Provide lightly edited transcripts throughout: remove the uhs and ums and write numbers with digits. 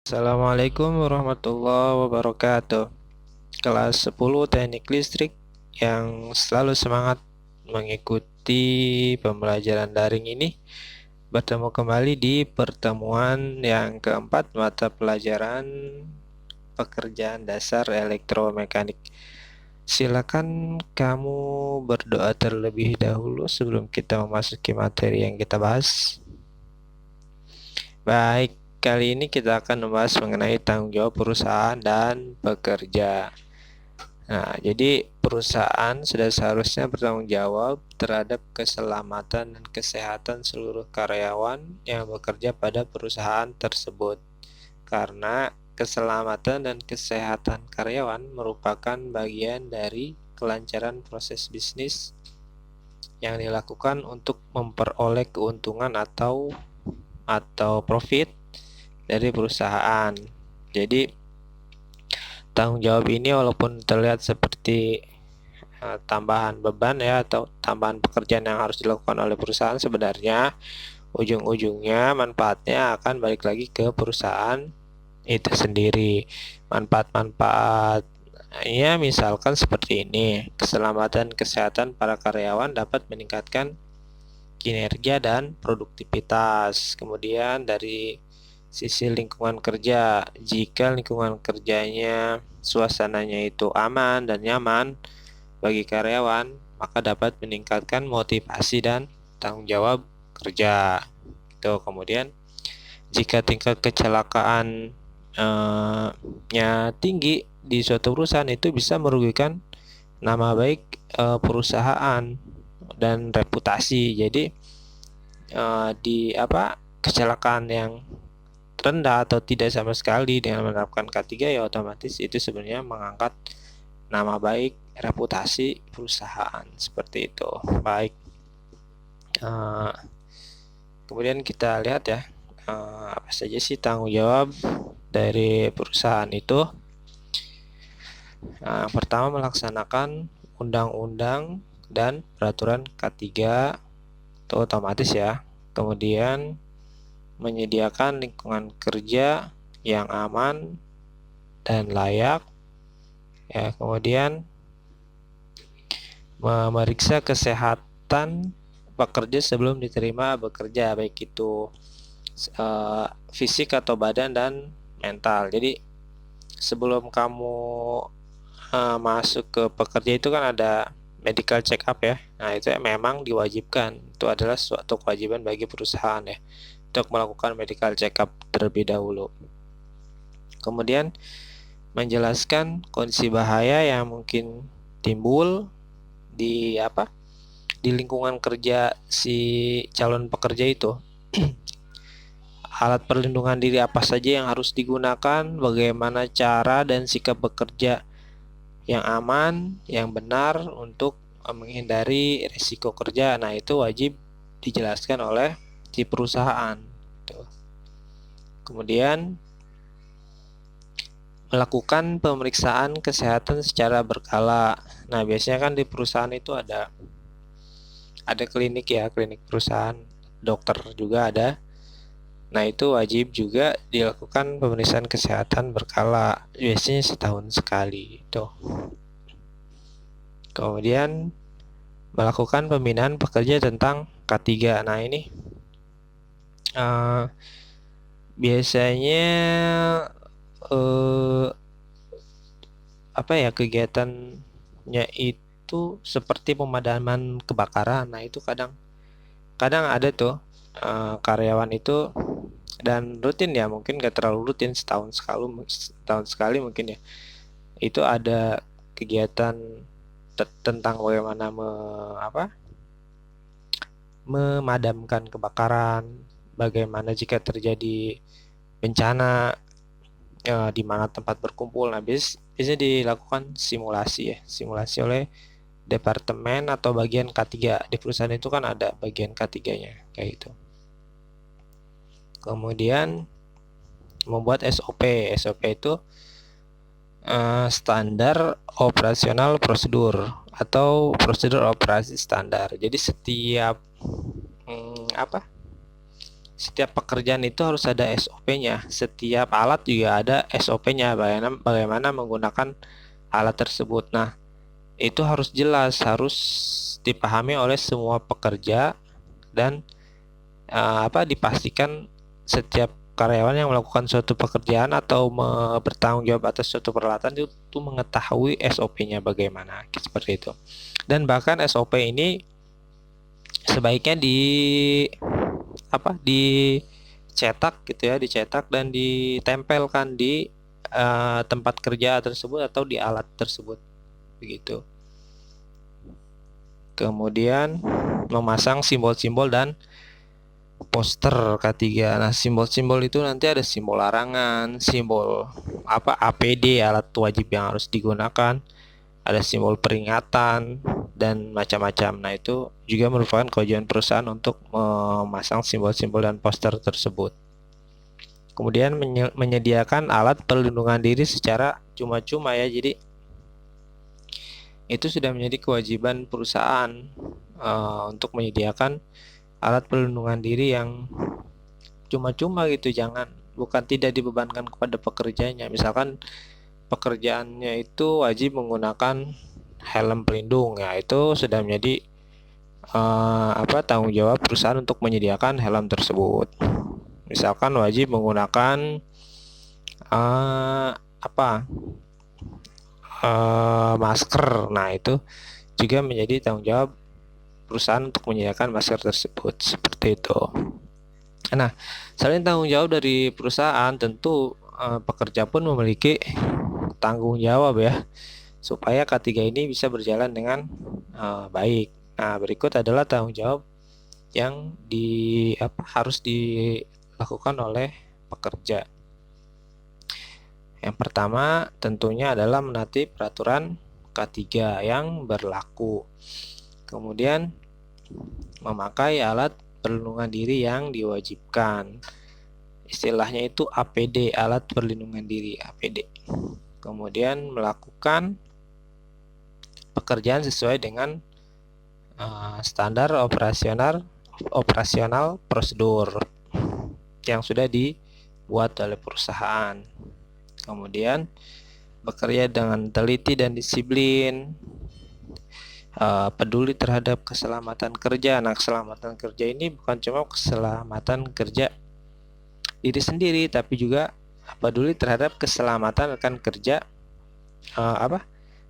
Assalamualaikum warahmatullahi wabarakatuh. Kelas 10 Teknik Listrik yang selalu semangat mengikuti pembelajaran daring ini bertemu kembali di pertemuan yang keempat mata pelajaran pekerjaan dasar elektromekanik. Silakan kamu berdoa terlebih dahulu sebelum kita memasuki materi yang kita bahas. Baik, kali ini kita akan membahas mengenai tanggung jawab perusahaan dan pekerja. Nah, jadi perusahaan sudah seharusnya bertanggung jawab terhadap keselamatan dan kesehatan seluruh karyawan yang bekerja pada perusahaan tersebut. Karena keselamatan dan kesehatan karyawan merupakan bagian dari kelancaran proses bisnis yang dilakukan untuk memperoleh keuntungan atau profit dari perusahaan. Jadi tanggung jawab ini walaupun terlihat seperti tambahan beban ya atau tambahan pekerjaan yang harus dilakukan oleh perusahaan, sebenarnya ujung-ujungnya manfaatnya akan balik lagi ke perusahaan itu sendiri. Manfaat-manfaatnya misalkan seperti ini: keselamatan kesehatan para karyawan dapat meningkatkan kinerja dan produktivitas. Kemudian dari sisi lingkungan kerja, jika lingkungan kerjanya suasananya itu aman dan nyaman bagi karyawan, maka dapat meningkatkan motivasi dan tanggung jawab kerja. Itu. Kemudian jika tingkat kecelakaan tinggi di suatu perusahaan, itu bisa merugikan nama baik perusahaan dan reputasi. Jadi kecelakaan yang rendah atau tidak sama sekali dengan menerapkan K3, ya otomatis itu sebenarnya mengangkat nama baik reputasi perusahaan seperti itu. Baik, kemudian kita lihat ya, apa saja sih tanggung jawab dari perusahaan itu. Yang pertama, melaksanakan undang-undang dan peraturan K3 itu otomatis ya. Kemudian menyediakan lingkungan kerja yang aman dan layak ya. Kemudian memeriksa kesehatan pekerja sebelum diterima bekerja, baik itu fisik atau badan dan mental. Jadi sebelum kamu masuk ke pekerja itu kan ada medical check up ya. Nah, itu memang diwajibkan. Itu adalah suatu kewajiban bagi perusahaan ya, untuk melakukan medical check up terlebih dahulu. Kemudian menjelaskan kondisi bahaya yang mungkin timbul di lingkungan kerja si calon pekerja itu. Alat perlindungan diri apa saja yang harus digunakan, bagaimana cara dan sikap bekerja yang aman, yang benar untuk menghindari risiko kerja. Nah, itu wajib dijelaskan oleh si perusahaan. Kemudian melakukan pemeriksaan kesehatan secara berkala. Nah, biasanya kan di perusahaan itu ada klinik ya, klinik perusahaan, dokter juga ada. Nah, itu wajib juga dilakukan pemeriksaan kesehatan berkala, biasanya setahun sekali itu. Kemudian melakukan pembinaan pekerja tentang K3. Nah, ini biasanya kegiatannya itu seperti pemadaman kebakaran. Nah, itu kadang ada tuh karyawan itu, dan rutin ya, mungkin gak terlalu rutin, setahun sekali mungkin ya, itu ada kegiatan tentang bagaimana memadamkan kebakaran, bagaimana jika terjadi bencana di mana tempat berkumpul. Nah, biasanya dilakukan simulasi oleh departemen atau bagian K3 di perusahaan itu, kan ada bagian K3-nya kayak gitu. Kemudian membuat SOP itu standar operasional prosedur atau prosedur operasi standar. Jadi setiap setiap pekerjaan itu harus ada SOP-nya. Setiap alat juga ada SOP-nya, bagaimana menggunakan alat tersebut. Nah, itu harus jelas, harus dipahami oleh semua pekerja, dan dipastikan setiap karyawan yang melakukan suatu pekerjaan atau bertanggung jawab atas suatu peralatan itu mengetahui SOP-nya bagaimana, seperti itu. Dan bahkan SOP ini sebaiknya dicetak gitu ya, dicetak dan ditempelkan di tempat kerja tersebut atau di alat tersebut, begitu. Kemudian memasang simbol-simbol dan poster K3. Nah, simbol-simbol itu nanti ada simbol larangan, simbol APD, alat wajib yang harus digunakan, ada simbol peringatan dan macam-macam. Nah, itu juga merupakan kewajiban perusahaan untuk memasang simbol-simbol dan poster tersebut. Kemudian menyediakan alat perlindungan diri secara cuma-cuma ya. Jadi itu sudah menjadi kewajiban perusahaan untuk menyediakan alat perlindungan diri yang cuma-cuma gitu, bukan tidak dibebankan kepada pekerjanya. Misalkan pekerjaannya itu wajib menggunakan helm pelindung, ya itu sudah menjadi tanggung jawab perusahaan untuk menyediakan helm tersebut. Misalkan wajib menggunakan masker, nah itu juga menjadi tanggung jawab perusahaan untuk menyediakan masker tersebut, seperti itu. Nah, selain tanggung jawab dari perusahaan, tentu pekerja pun memiliki tanggung jawab ya, supaya K3 ini bisa berjalan dengan baik. Nah, berikut adalah tanggung jawab yang harus dilakukan oleh pekerja. Yang pertama tentunya adalah menaati peraturan K3 yang berlaku. Kemudian memakai alat perlindungan diri yang diwajibkan. Istilahnya itu APD, alat perlindungan diri, APD. Kemudian melakukan pekerjaan sesuai dengan standar operasional prosedur yang sudah dibuat oleh perusahaan. Kemudian bekerja dengan teliti dan disiplin, peduli terhadap keselamatan kerja. Nah, keselamatan kerja ini bukan cuma keselamatan kerja diri sendiri, tapi juga peduli terhadap keselamatan rekan kerja,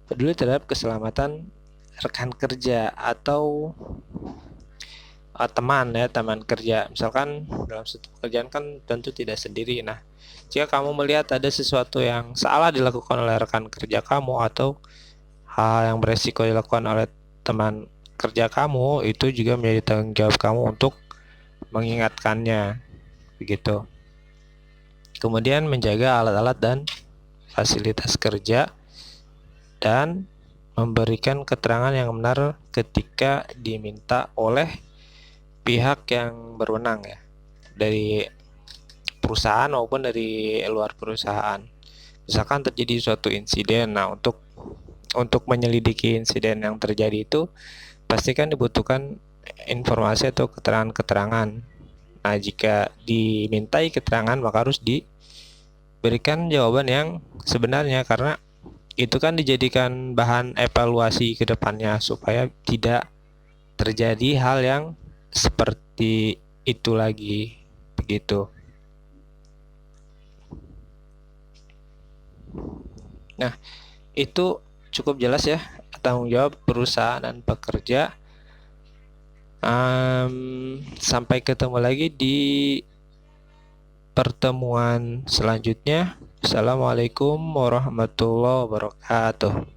peduli terhadap keselamatan rekan kerja atau teman kerja. Misalkan dalam satu pekerjaan kan tentu tidak sendiri. Nah, jika kamu melihat ada sesuatu yang salah dilakukan oleh rekan kerja kamu atau hal yang beresiko dilakukan oleh teman kerja kamu, itu juga menjadi tanggung jawab kamu untuk mengingatkannya, begitu. Kemudian menjaga alat-alat dan fasilitas kerja dan memberikan keterangan yang benar ketika diminta oleh pihak yang berwenang ya, dari perusahaan maupun dari luar perusahaan. Misalkan terjadi suatu insiden, nah untuk menyelidiki insiden yang terjadi itu pastikan dibutuhkan informasi atau keterangan-keterangan. Nah, jika dimintai keterangan maka harus diberikan jawaban yang sebenarnya, karena itu kan dijadikan bahan evaluasi ke depannya supaya tidak terjadi hal yang seperti itu lagi, begitu. Nah, itu cukup jelas ya tanggung jawab perusahaan dan pekerja. Sampai ketemu lagi di pertemuan selanjutnya. Assalamualaikum warahmatullahi wabarakatuh.